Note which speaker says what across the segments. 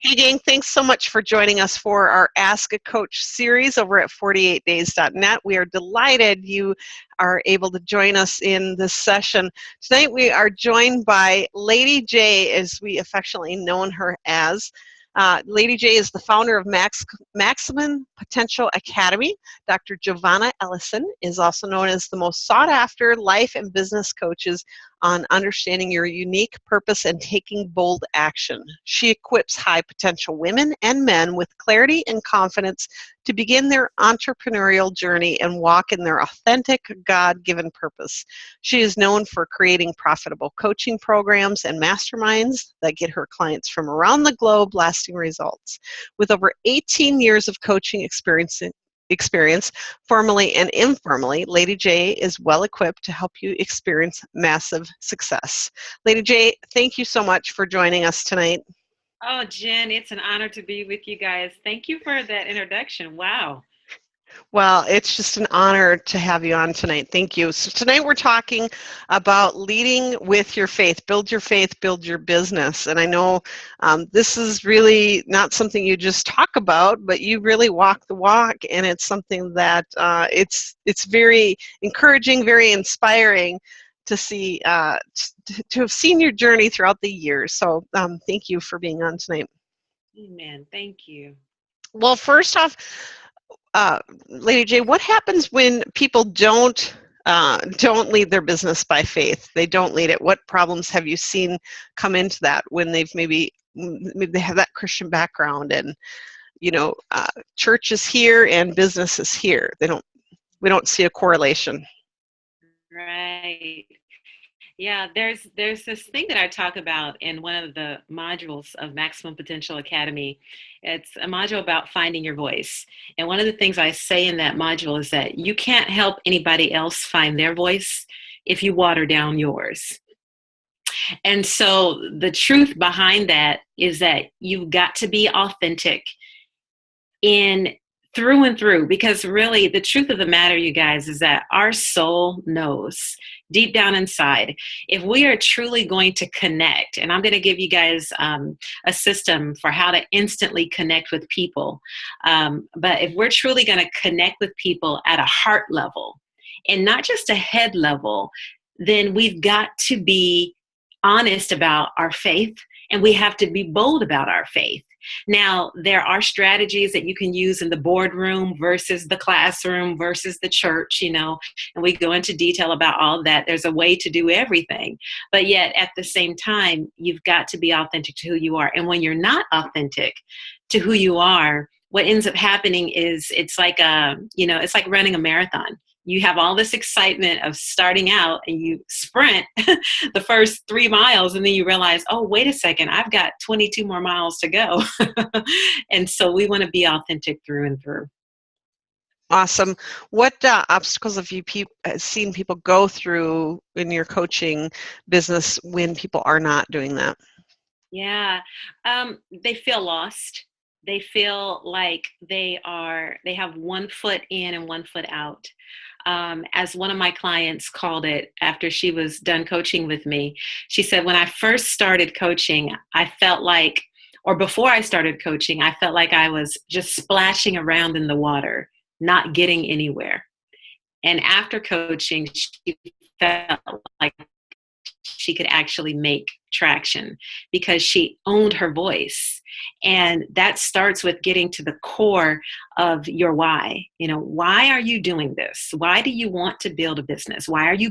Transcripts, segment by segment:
Speaker 1: Hey, gang, thanks so much for joining us for our Ask a Coach series over at 48days.net. We are delighted you are able to join us in this session. Tonight we are joined by Lady J, as we affectionately known her as. Lady J is the founder of Maximum Potential Academy. Dr. Jevonnah Ellison is also known as the most sought-after life and business coaches on understanding your unique purpose and taking bold action. She equips high potential women and men with clarity and confidence to begin their entrepreneurial journey and walk in their authentic, God-given purpose. She is known for creating profitable coaching programs and masterminds that get her clients from around the globe lasting results. With over 18 years of coaching experience, formally and informally, Lady J is well equipped to help you experience massive success. Lady J, thank you so much for joining us tonight.
Speaker 2: Oh, Jen, it's an honor to be with you guys. Thank you for that introduction. Wow.
Speaker 1: Well, it's just an honor to have you on tonight. Thank you. So tonight we're talking about leading with your faith. Build your faith, build your business. And I know this is really not something you just talk about, but you really walk the walk. And it's something that it's very encouraging, very inspiring to see, to have seen your journey throughout the years. So thank you for being on tonight.
Speaker 2: Amen. Thank you.
Speaker 1: Well, first off, Lady J, what happens when people don't lead their business by faith? They don't lead it. What problems have you seen come into that when they've maybe they have that Christian background and church is here and business is here. We don't see a correlation.
Speaker 2: Right. Yeah, there's this thing that I talk about in one of the modules of Maximum Potential Academy. It's a module about finding your voice. And one of the things I say in that module is that you can't help anybody else find their voice if you water down yours. And so the truth behind that is that you've got to be authentic in through and through, because really the truth of the matter, you guys, is that our soul knows deep down inside if we are truly going to connect. And I'm going to give you guys a system for how to instantly connect with people. But if we're truly going to connect with people at a heart level and not just a head level, then we've got to be honest about our faith, and we have to be bold about our faith. Now, there are strategies that you can use in the boardroom versus the classroom versus the church, and we go into detail about all of that. There's a way to do everything, but yet at the same time, you've got to be authentic to who you are. And when you're not authentic to who you are, what ends up happening is it's like running a marathon. You have all this excitement of starting out and you sprint the first 3 miles and then you realize, oh, wait a second, I've got 22 more miles to go. And so we want to be authentic through and through.
Speaker 1: Awesome. What obstacles have you seen people go through in your coaching business when people are not doing that?
Speaker 2: Yeah, they feel lost. They feel like they have one foot in and one foot out. As one of my clients called it after she was done coaching with me, she said, when I first started coaching, I felt like, or before I started coaching, I felt like I was just splashing around in the water, not getting anywhere. And after coaching, she felt like she could actually make traction because she owned her voice. And that starts with getting to the core of your why. Why are you doing this? Why do you want to build a business? Why are you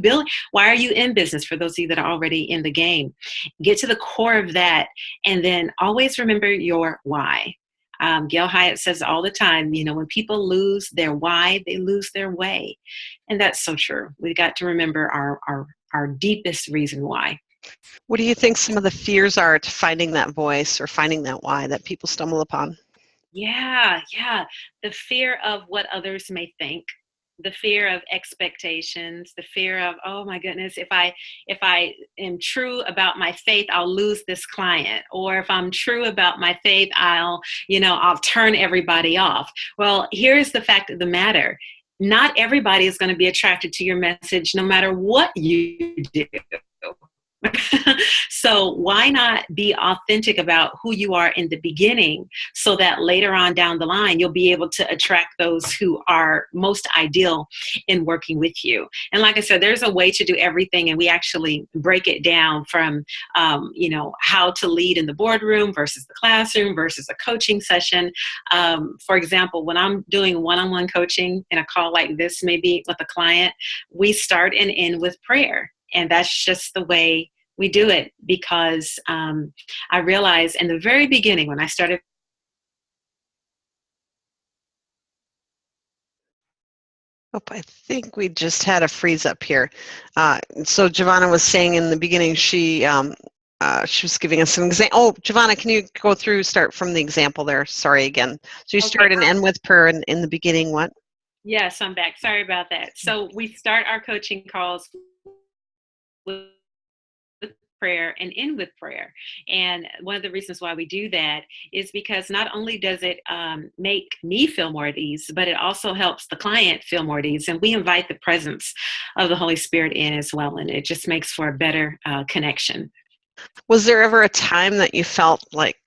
Speaker 2: in business? For those of you that are already in the game, get to the core of that. And then always remember your why. Gail Hyatt says all the time, when people lose their why, they lose their way. And that's so true. We've got to remember our deepest reason why.
Speaker 1: What do you think some of the fears are to finding that voice or finding that why that people stumble upon?
Speaker 2: Yeah. The fear of what others may think, the fear of expectations, the fear of, oh my goodness, if I am true about my faith, I'll lose this client. Or if I'm true about my faith, I'll turn everybody off. Well, here's the fact of the matter. Not everybody is going to be attracted to your message no matter what you do. So why not be authentic about who you are in the beginning, so that later on down the line, you'll be able to attract those who are most ideal in working with you. And like I said, there's a way to do everything. And we actually break it down from, how to lead in the boardroom versus the classroom versus a coaching session. For example, when I'm doing one-on-one coaching in a call like this, maybe with a client, we start and end with prayer. And that's just the way we do it, because I realized in the very beginning when I started.
Speaker 1: Oh, I think we just had a freeze up here. So Jevonnah was saying in the beginning she was giving us an example. Oh, Jevonnah, can you go through, start from the example there? Sorry again. So you start and end with prayer, and in the beginning what?
Speaker 2: Yes, I'm back. Sorry about that. So we start our coaching calls with prayer and end with prayer. And one of the reasons why we do that is because not only does it make me feel more at ease, but it also helps the client feel more at ease. And we invite the presence of the Holy Spirit in as well. And it just makes for a better connection.
Speaker 1: Was there ever a time that you felt like,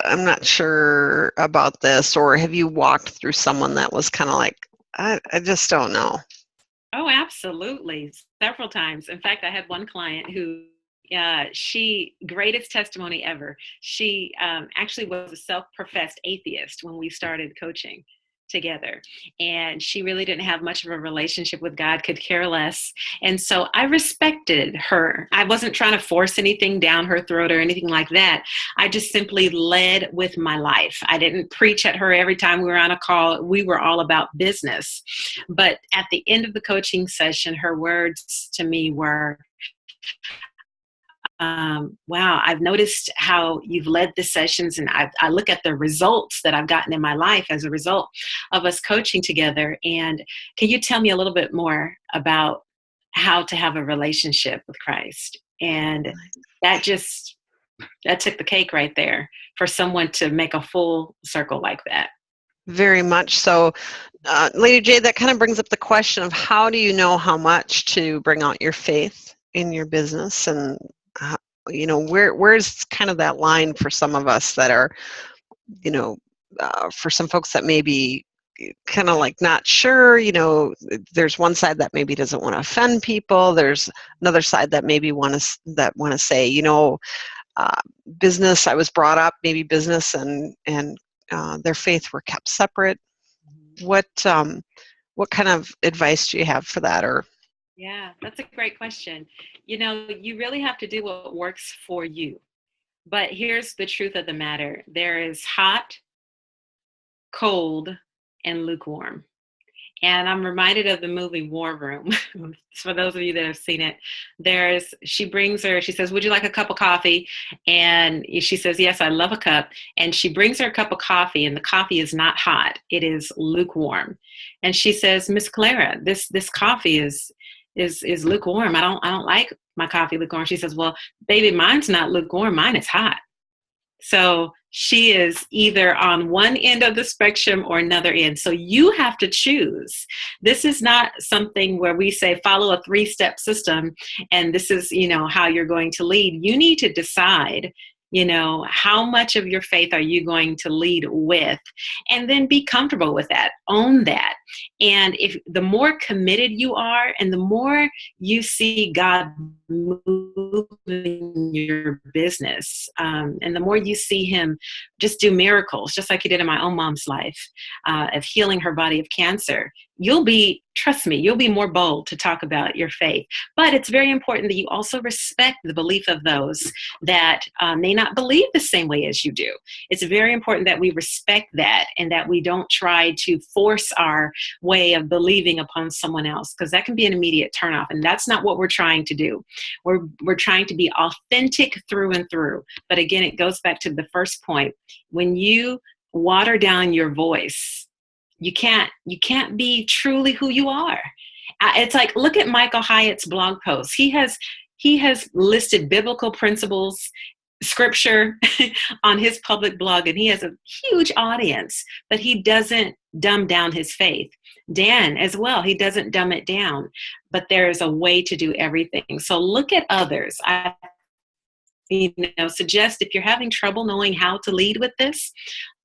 Speaker 1: I'm not sure about this, or have you walked through someone that was kind of like, I just don't know?
Speaker 2: Oh, absolutely. Several times. In fact, I had one client who, she, greatest testimony ever. She actually was a self-professed atheist when we started coaching together. And she really didn't have much of a relationship with God, could care less. And so I respected her. I wasn't trying to force anything down her throat or anything like that. I just simply led with my life. I didn't preach at her every time we were on a call. We were all about business. But at the end of the coaching session, her words to me were, wow, I've noticed how you've led the sessions, and I look at the results that I've gotten in my life as a result of us coaching together. And can you tell me a little bit more about how to have a relationship with Christ? And that took the cake right there for someone to make a full circle like that.
Speaker 1: Very much so. Lady J, that kind of brings up the question of how do you know how much to bring out your faith in your business, and where's kind of that line for some of us that are, for some folks that may be kind of like not sure, there's one side that maybe doesn't want to offend people. There's another side that maybe want to say, business, I was brought up, maybe business and their faith were kept separate. What kind of advice do you have for that? Or
Speaker 2: Yeah, that's a great question. You really have to do what works for you. But here's the truth of the matter. There is hot, cold, and lukewarm. And I'm reminded of the movie War Room. For those of you that have seen it, she says, would you like a cup of coffee? And she says, yes, I love a cup. And she brings her a cup of coffee, and the coffee is not hot. It is lukewarm. And she says, Miss Clara, this coffee is lukewarm. I don't like my coffee lukewarm. She says, well, baby, mine's not lukewarm. Mine is hot. So she is either on one end of the spectrum or another end. So you have to choose. This is not something where we say follow a 3-step system and this is, how you're going to lead. You need to decide, how much of your faith are you going to lead with, and then be comfortable with that, own that. And if the more committed you are and the more you see God move in your business, and the more you see him just do miracles, just like he did in my own mom's life, of healing her body of cancer, trust me, you'll be more bold to talk about your faith. But it's very important that you also respect the belief of those that may not believe the same way as you do. It's very important that we respect that and that we don't try to force our way of believing upon someone else, because that can be an immediate turnoff. And that's not what we're trying to do. We're trying to be authentic through and through. But again, it goes back to the first point. When you water down your voice, you can't be truly who you are. It's like, look at Michael Hyatt's blog posts. He has listed biblical principles, scripture on his public blog, and he has a huge audience, but he doesn't dumb down his faith. Dan as well, he doesn't dumb it down, but there is a way to do everything. So look at others. I suggest if you're having trouble knowing how to lead with this,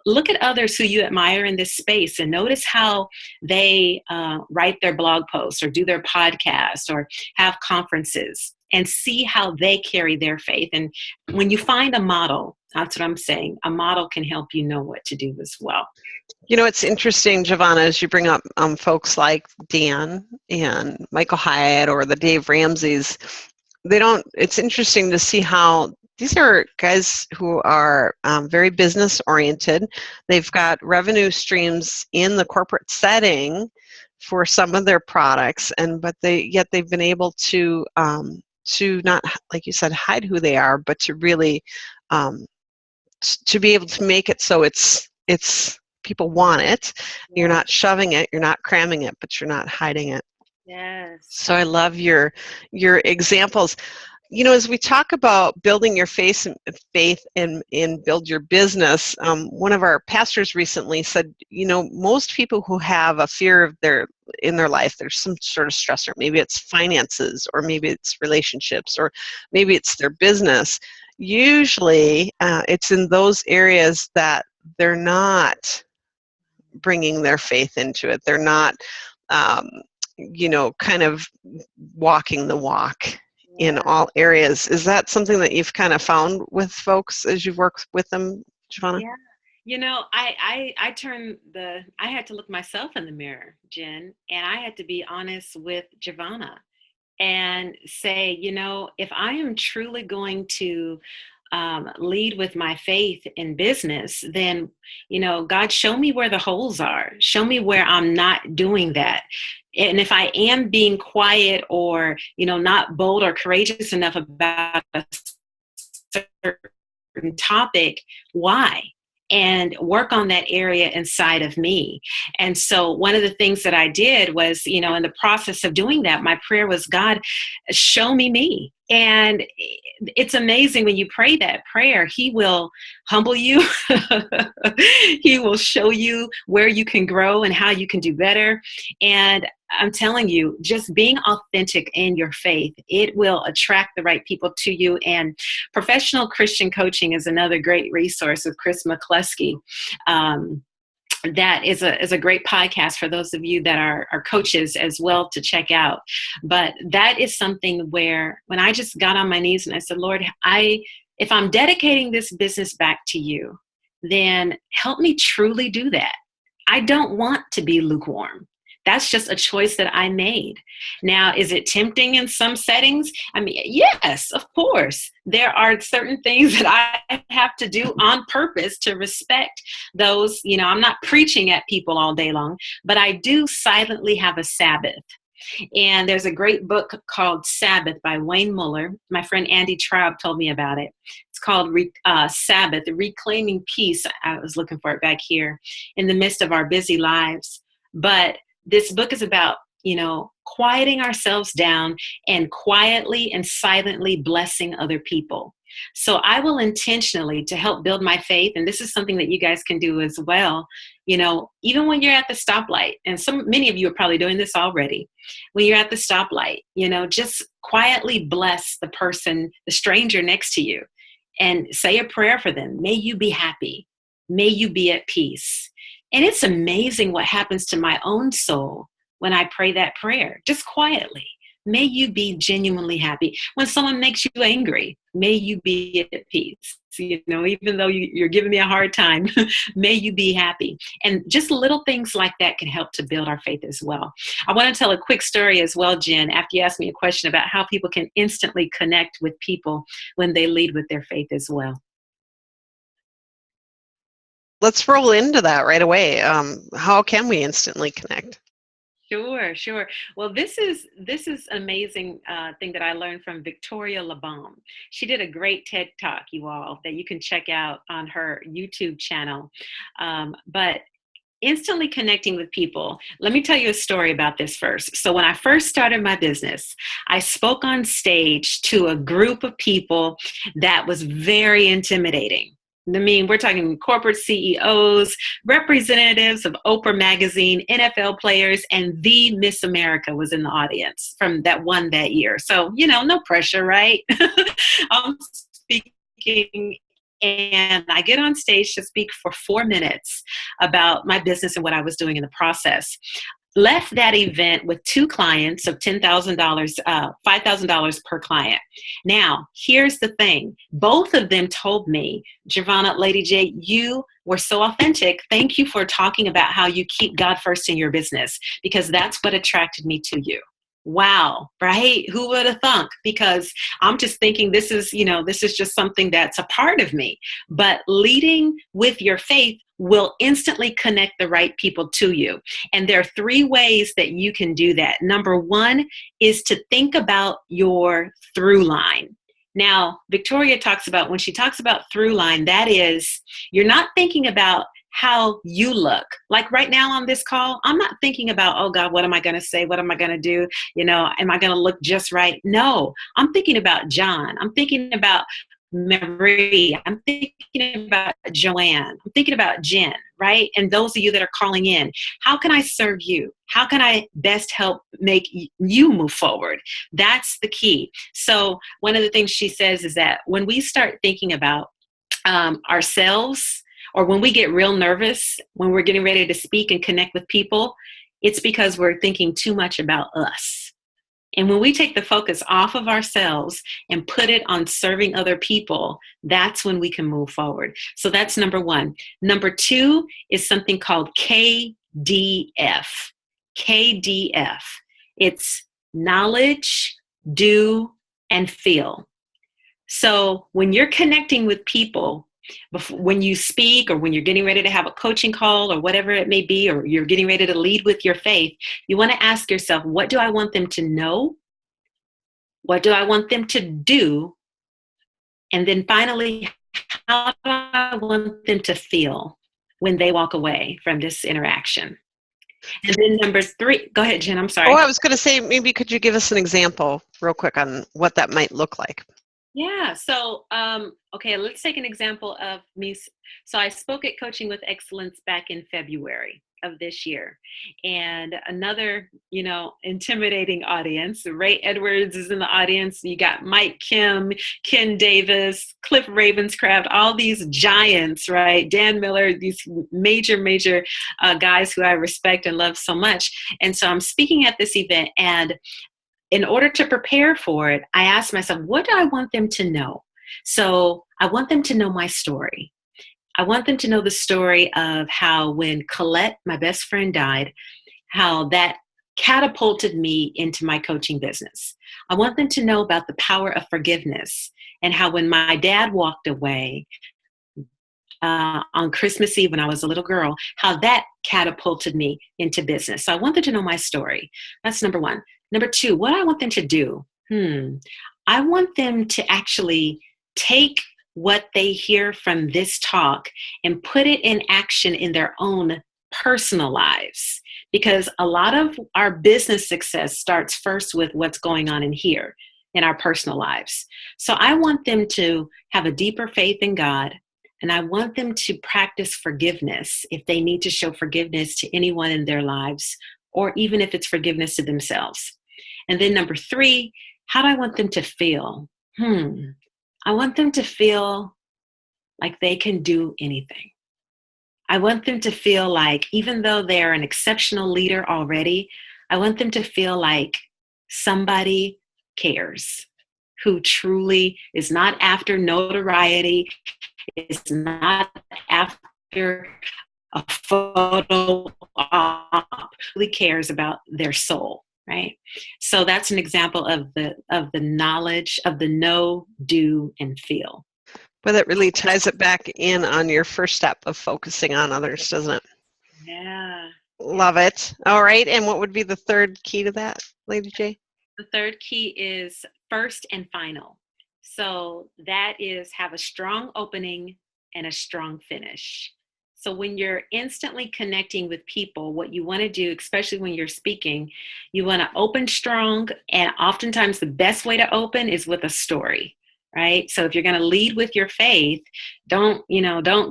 Speaker 2: look at others who you admire in this space and notice how they write their blog posts or do their podcasts or have conferences, and see how they carry their faith. And when you find a model, that's what I'm saying, a model can help you know what to do as well.
Speaker 1: It's interesting, Jevonnah, as you bring up folks like Dan and Michael Hyatt or the Dave Ramseys. It's interesting to see how these are guys who are very business oriented. They've got revenue streams in the corporate setting for some of their products, but they've been able to not, like you said, hide who they are, but to really to be able to make it so it's people want it. Yes. You're not shoving it, you're not cramming it, but you're not hiding it.
Speaker 2: Yes.
Speaker 1: So I love your examples. As we talk about building your faith and build your business, one of our pastors recently said, most people who have a fear in their life, there's some sort of stressor. Maybe it's finances, or maybe it's relationships, or maybe it's their business. Usually, it's in those areas that they're not bringing their faith into it. They're not, kind of walking the walk in all areas. Is that something that you've kind of found with folks as you've worked with them, Jevonnah?
Speaker 2: Yeah. I had to look myself in the mirror, Jen, and I had to be honest with Jevonnah and say, if I am truly going to lead with my faith in business, then, God, show me where the holes are. Show me where I'm not doing that. And if I am being quiet or, not bold or courageous enough about a certain topic, why? And work on that area inside of me. And so one of the things that I did was, in the process of doing that, my prayer was, God, show me me. And it's amazing when you pray that prayer, He will humble you. He will show you where you can grow and how you can do better. And I'm telling you, just being authentic in your faith, it will attract the right people to you. And Professional Christian Coaching is another great resource with Chris McCluskey. That is a great podcast for those of you that are coaches as well to check out. But that is something where when I just got on my knees and I said, Lord, if I'm dedicating this business back to you, then help me truly do that. I don't want to be lukewarm. That's just a choice that I made. Now, is it tempting in some settings? I mean, yes, of course. There are certain things that I have to do on purpose to respect those. I'm not preaching at people all day long, but I do silently have a Sabbath. And there's a great book called Sabbath by Wayne Muller. My friend Andy Traub told me about it. It's called Sabbath, Reclaiming Peace. I was looking for it back here in the midst of our busy lives. But this book is about, quieting ourselves down and quietly and silently blessing other people. So I will intentionally, to help build my faith, and this is something that you guys can do as well, even when you're at the stoplight, and many of you are probably doing this already, when you're at the stoplight, just quietly bless the person, the stranger next to you, and say a prayer for them. May you be happy. May you be at peace. And it's amazing what happens to my own soul when I pray that prayer, just quietly. May you be genuinely happy. When someone makes you angry, may you be at peace. Even though you're giving me a hard time, may you be happy. And just little things like that can help to build our faith as well. I want to tell a quick story as well, Jen, after you asked me a question about how people can instantly connect with people when they lead with their faith as well.
Speaker 1: Let's roll into that right away. How can we instantly connect?
Speaker 2: Sure. Well, this is amazing thing that I learned from Victoria LeBaum. She did a great TED Talk, you all, that you can check out on her YouTube channel. But instantly connecting with people. Let me tell you a story about this first. So when I first started my business, I spoke on stage to a group of people that was very intimidating. I mean, we're talking corporate CEOs, representatives of Oprah Magazine, NFL players, and the Miss America was in the audience from that year. So, no pressure, right? I'm speaking speaking, and I get on stage to speak for 4 minutes about my business and what I was doing in the process. Left that event with 2 clients of $10,000, $5,000 per client. Now, here's the thing. Both of them told me, Jevonnah, Lady J, you were so authentic. Thank you for talking about how you keep God first in your business, because that's what attracted me to you. Wow, right? Who would have thunk? Because I'm just thinking this is just something that's a part of me. But leading with your faith will instantly connect the right people to you. And there are 3 ways that you can do that. Number 1 is to think about your through line. Now, Victoria talks about, when she talks about through line, that is, you're not thinking about how you look. Like right now on this call, I'm not thinking about, oh God, what am I going to say? What am I going to do? Am I going to look just right? No, I'm thinking about John. I'm thinking about Marie. I'm thinking about Joanne. I'm thinking about Jen, right? And those of you that are calling in, how can I serve you? How can I best help make you move forward? That's the key. So one of the things she says is that when we start thinking about ourselves, or when we get real nervous, when we're getting ready to speak and connect with people, it's because we're thinking too much about us. And when we take the focus off of ourselves and put it on serving other people, that's when we can move forward. So that's number 1. Number 2 is something called KDF. KDF. It's knowledge, do, and feel. So when you're connecting with people, when you speak, or when you're getting ready to have a coaching call, or whatever it may be, or you're getting ready to lead with your faith, you want to ask yourself, what do I want them to know? What do I want them to do? And then finally, how do I want them to feel when they walk away from this interaction? And then number 3, go ahead, Jen, I'm sorry.
Speaker 1: Oh, I was going to say, maybe could you give us an example real quick on what that might look like?
Speaker 2: Yeah. So, okay, let's take an example of me. So I spoke at Coaching with Excellence back in February of this year, and another, intimidating audience. Ray Edwards is in the audience. You got Mike Kim, Ken Davis, Cliff Ravenscraft, all these giants, right? Dan Miller, these major guys who I respect and love so much. And so I'm speaking at this event, and in order to prepare for it, I asked myself, what do I want them to know? So I want them to know my story. I want them to know the story of how when Colette, my best friend, died, how that catapulted me into my coaching business. I want them to know about the power of forgiveness, and how when my dad walked away on Christmas Eve when I was a little girl, how that catapulted me into business. So I want them to know my story. That's number 1. Number 2, what I want them to do. I want them to actually take what they hear from this talk and put it in action in their own personal lives. Because a lot of our business success starts first with what's going on in here in our personal lives. So I want them to have a deeper faith in God. And I want them to practice forgiveness if they need to show forgiveness to anyone in their lives, or even if it's forgiveness to themselves. And then number 3, how do I want them to feel? I want them to feel like they can do anything. I want them to feel like, even though they're an exceptional leader already, I want them to feel like somebody cares, who truly is not after notoriety, is not after a photo op, really cares about their soul, right? So that's an example of the knowledge, of the know, do, and feel.
Speaker 1: Well, that really ties it back in on your first step of focusing on others, doesn't it?
Speaker 2: Yeah.
Speaker 1: Love it. All right. And what would be the 3rd key to that, Lady J?
Speaker 2: The 3rd key is first and final. So that is have a strong opening and a strong finish. So when you're instantly connecting with people, what you want to do, especially when you're speaking, you want to open strong. And oftentimes the best way to open is with a story, right? So if you're going to lead with your faith, don't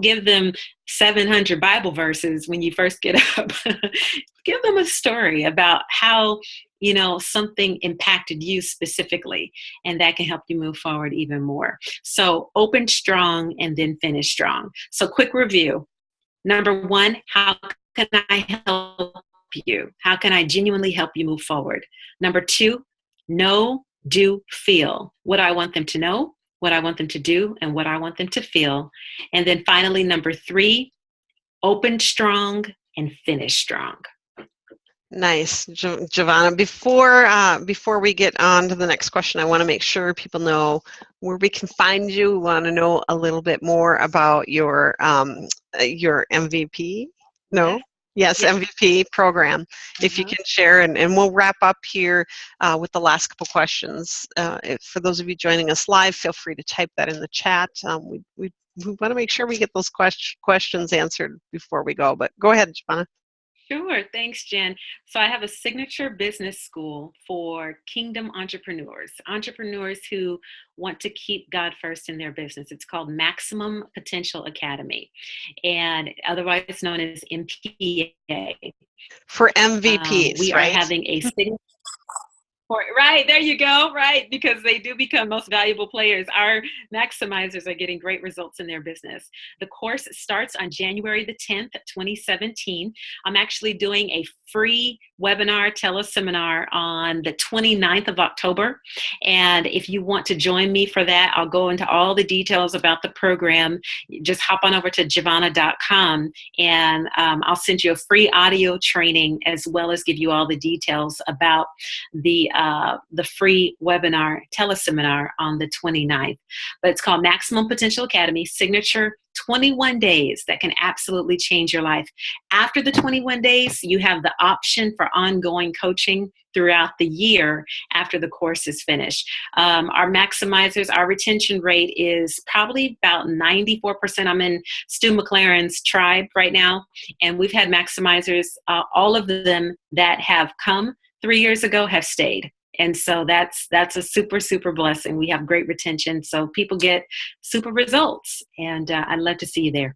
Speaker 2: give them 700 Bible verses when you first get up. Give them a story about how, something impacted you specifically, and that can help you move forward even more. So open strong and then finish strong. So quick review. Number one, how can I help you? How can I genuinely help you move forward? Number two, know, do, feel. What I want them to know, what I want them to do, and what I want them to feel. And then finally, number three, open strong and finish strong.
Speaker 1: Nice, Jevonnah. Before we get on to the next question, I want to make sure people know where we can find you. We want to know a little bit more about your MVP. No? Yes, MVP program. If you can share, and we'll wrap up here with the last couple questions. For those of you joining us live, feel free to type that in the chat. We want to make sure we get those questions answered before we go. But go ahead, Jevonnah.
Speaker 2: Sure. Thanks, Jen. So I have a signature business school for kingdom entrepreneurs who want to keep God first in their business. It's called Maximum Potential Academy, and otherwise known as MPA.
Speaker 1: For MVPs,
Speaker 2: we
Speaker 1: right?
Speaker 2: are having a signature. Right, there you go, right, because they do become most valuable players. Our maximizers are getting great results in their business. The course starts on January the 10th, 2017. I'm actually doing a free webinar, teleseminar on the 29th of October. And if you want to join me for that, I'll go into all the details about the program. Just hop on over to Jevonnah.com, and I'll send you a free audio training as well as give you all the details about the free webinar teleseminar on the 29th. But it's called Maximum Potential Academy, signature 21 days that can absolutely change your life. After the 21 days, you have the option for ongoing coaching throughout the year after the course is finished. Our maximizers, our retention rate is probably about 94%. I'm in Stu McLaren's tribe right now, and we've had maximizers, all of them that have come 3 years ago have stayed. And so that's a super, super blessing. We have great retention, so people get super results, and I'd love to see you there.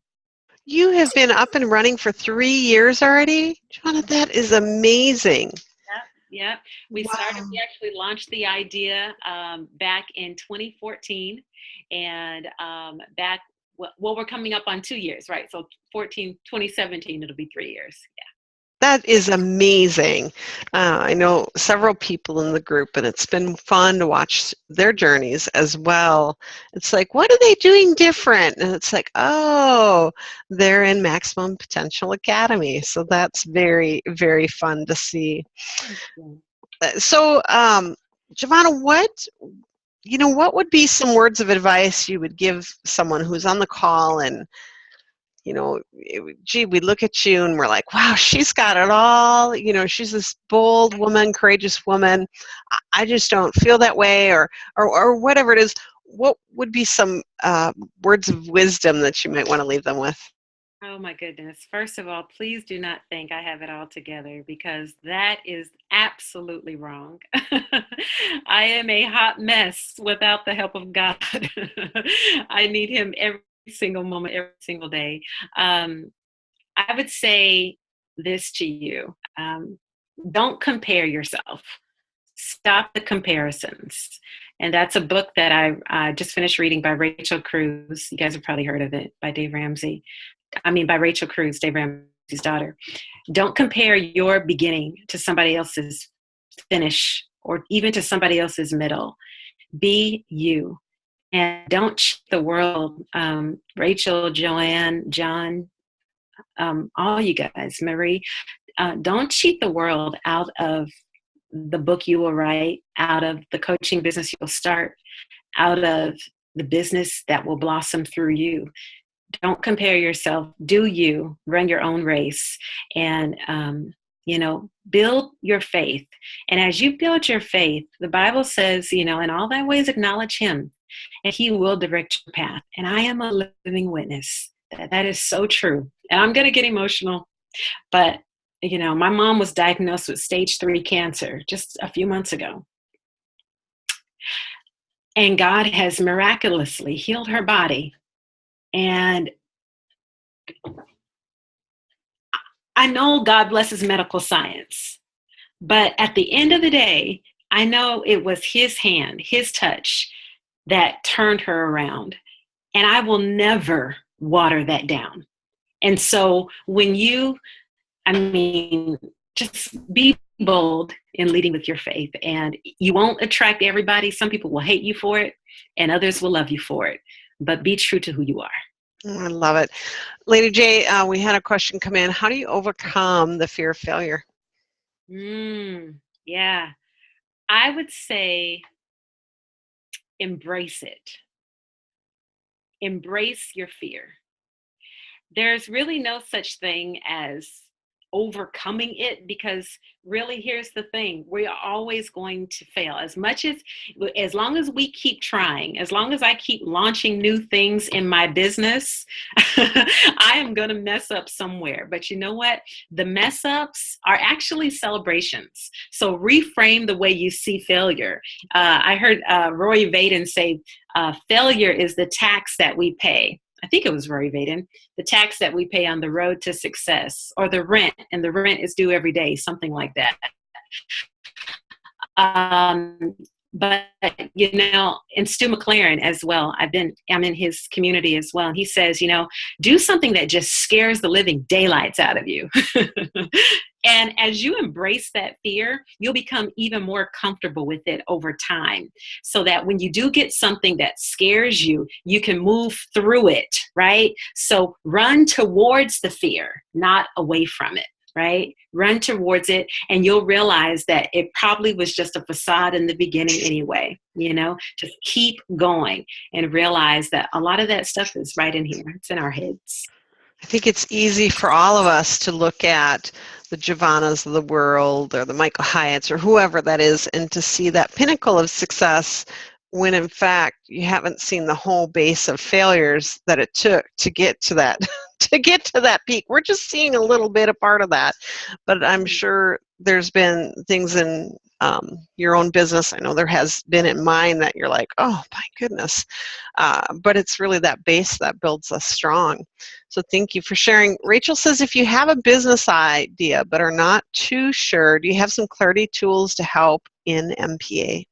Speaker 1: You have been up and running for 3 years already? Jevonnah, that is amazing.
Speaker 2: Yep. We actually launched the idea back in 2014, and we're coming up on 2 years, right? So 2017, it'll be 3 years. Yeah.
Speaker 1: That is amazing. I know several people in the group, and it's been fun to watch their journeys as well. It's like, what are they doing different? And it's like, oh, they're in Maximum Potential Academy. So that's very, very fun to see. So, Jevonnah, what would be some words of advice you would give someone who's on the call and we look at you and we're like, wow, she's got it all. She's this bold woman, courageous woman. I just don't feel that way, or whatever it is. What would be some words of wisdom that you might want to leave them with?
Speaker 2: Oh my goodness. First of all, please do not think I have it all together, because that is absolutely wrong. I am a hot mess without the help of God. I need him every single moment, every single day. I would say this to you. Don't compare yourself. Stop the comparisons. And that's a book that I just finished reading by Rachel Cruz. You guys have probably heard of it, by by Rachel Cruz, Dave Ramsey's daughter. Don't compare your beginning to somebody else's finish, or even to somebody else's middle. Be you. And don't cheat the world. Rachel, Joanne, John, all you guys, Marie, don't cheat the world out of the book you will write, out of the coaching business you'll start, out of the business that will blossom through you. Don't compare yourself. Do you. Run your own race, and build your faith. And as you build your faith, the Bible says, in all thy ways acknowledge him, and he will direct your path. And I am a living witness that is so true. And I'm going to get emotional, but my mom was diagnosed with stage 3 cancer just a few months ago. And God has miraculously healed her body. And I know God blesses medical science, but at the end of the day, I know it was his hand, his touch that turned her around. And I will never water that down. And so when just be bold in leading with your faith, and you won't attract everybody. Some people will hate you for it and others will love you for it, but be true to who you are.
Speaker 1: Oh, I love it. Lady J, we had a question come in. How do you overcome the fear of failure?
Speaker 2: Yeah, I would say embrace it. Embrace your fear. There's really no such thing as overcoming it, because really, here's the thing: we are always going to fail. As long as we keep trying, as long as I keep launching new things in my business, I am going to mess up somewhere. But you know what? The mess ups are actually celebrations. So reframe the way you see failure. I heard Roy Vaden say, failure is the tax that we pay. I think it was Rory Vaden, the tax that we pay on the road to success, or the rent, and the rent is due every day, something like that. But and Stu McLaren as well, I'm in his community as well, and he says, do something that just scares the living daylights out of you. And as you embrace that fear, you'll become even more comfortable with it over time, so that when you do get something that scares you, you can move through it, right? So run towards the fear, not away from it. Right? Run towards it, and you'll realize that it probably was just a facade in the beginning anyway. Just keep going and realize that a lot of that stuff is right in here. It's in our heads.
Speaker 1: I think it's easy for all of us to look at the Jevonnahs of the world, or the Michael Hyatts, or whoever that is, and to see that pinnacle of success, when in fact you haven't seen the whole base of failures that it took to get to that peak. We're just seeing a little bit, a part of that, but I'm sure there's been things in your own business. I know there has been in mine that you're like, oh my goodness, but it's really that base that builds us strong. So thank you for sharing. Rachel says, if you have a business idea but are not too sure, do you have some clarity tools to help in MPA?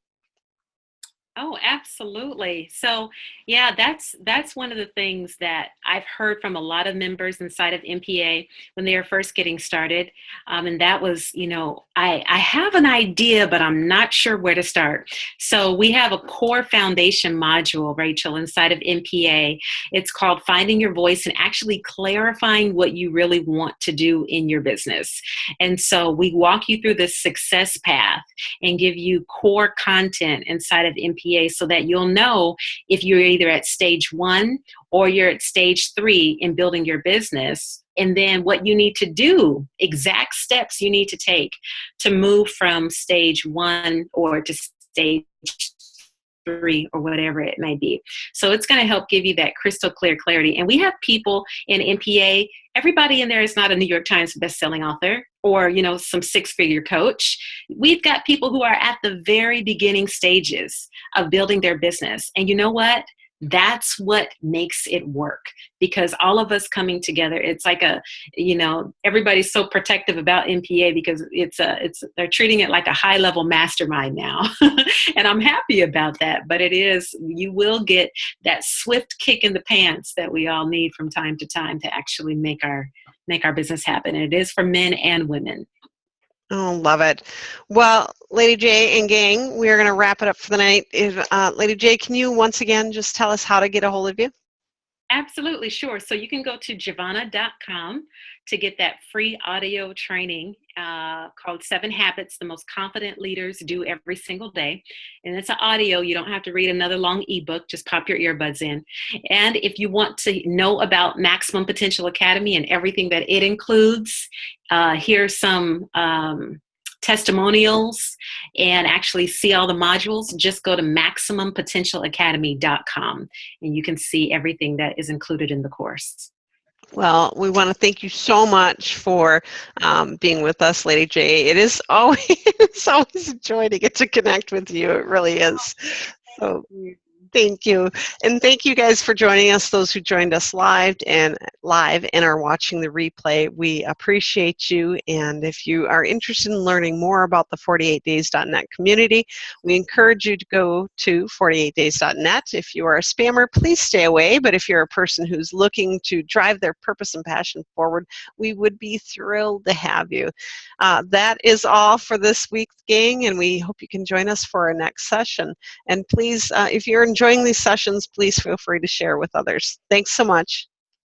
Speaker 2: Oh, absolutely. So, yeah, that's one of the things that I've heard from a lot of members inside of MPA when they are first getting started. And that was, I have an idea, but I'm not sure where to start. So we have a core foundation module, Rachel, inside of MPA. It's called Finding Your Voice, and actually clarifying what you really want to do in your business. And so we walk you through this success path and give you core content inside of MPA, so that you'll know if you're either at stage 1 or you're at stage 3 in building your business, and then what you need to do, exact steps you need to take to move from stage 1 or to stage 3 or whatever it may be. So it's going to help give you that crystal clear clarity. And we have people in MPA, everybody in there is not a New York Times bestselling author or, some 6-figure coach. We've got people who are at the very beginning stages of building their business. And you know what? That's what makes it work, because all of us coming together, it's like everybody's so protective about MPA because they're treating it like a high level mastermind now. And I'm happy about that, but you will get that swift kick in the pants that we all need from time to time to actually make our business happen. And it is for men and women.
Speaker 1: Oh, love it. Well, Lady J and gang, we are going to wrap it up for the night. Lady J, can you once again just tell us how to get a hold of you?
Speaker 2: Absolutely, sure. So you can go to Jevonnah.com to get that free audio training called 7 Habits the Most Confident Leaders Do Every Single Day. And it's an audio. You don't have to read another long ebook. Just pop your earbuds in. And if you want to know about Maximum Potential Academy and everything that it includes, here's some testimonials and actually see all the modules, just go to MaximumPotentialAcademy.com and you can see everything that is included in the course.
Speaker 1: Well, we want to thank you so much for being with us, Lady J. It's always a joy to get to connect with you. It really is. So thank you. And thank you guys for joining us, those who joined us live and are watching the replay. We appreciate you. And if you are interested in learning more about the 48days.net community, we encourage you to go to 48days.net. If you are a spammer, please stay away. But if you're a person who's looking to drive their purpose and passion forward, we would be thrilled to have you. That is all for this week's gang, and we hope you can join us for our next session. And please, if you're enjoying these sessions, please feel free to share with others. Thanks so much.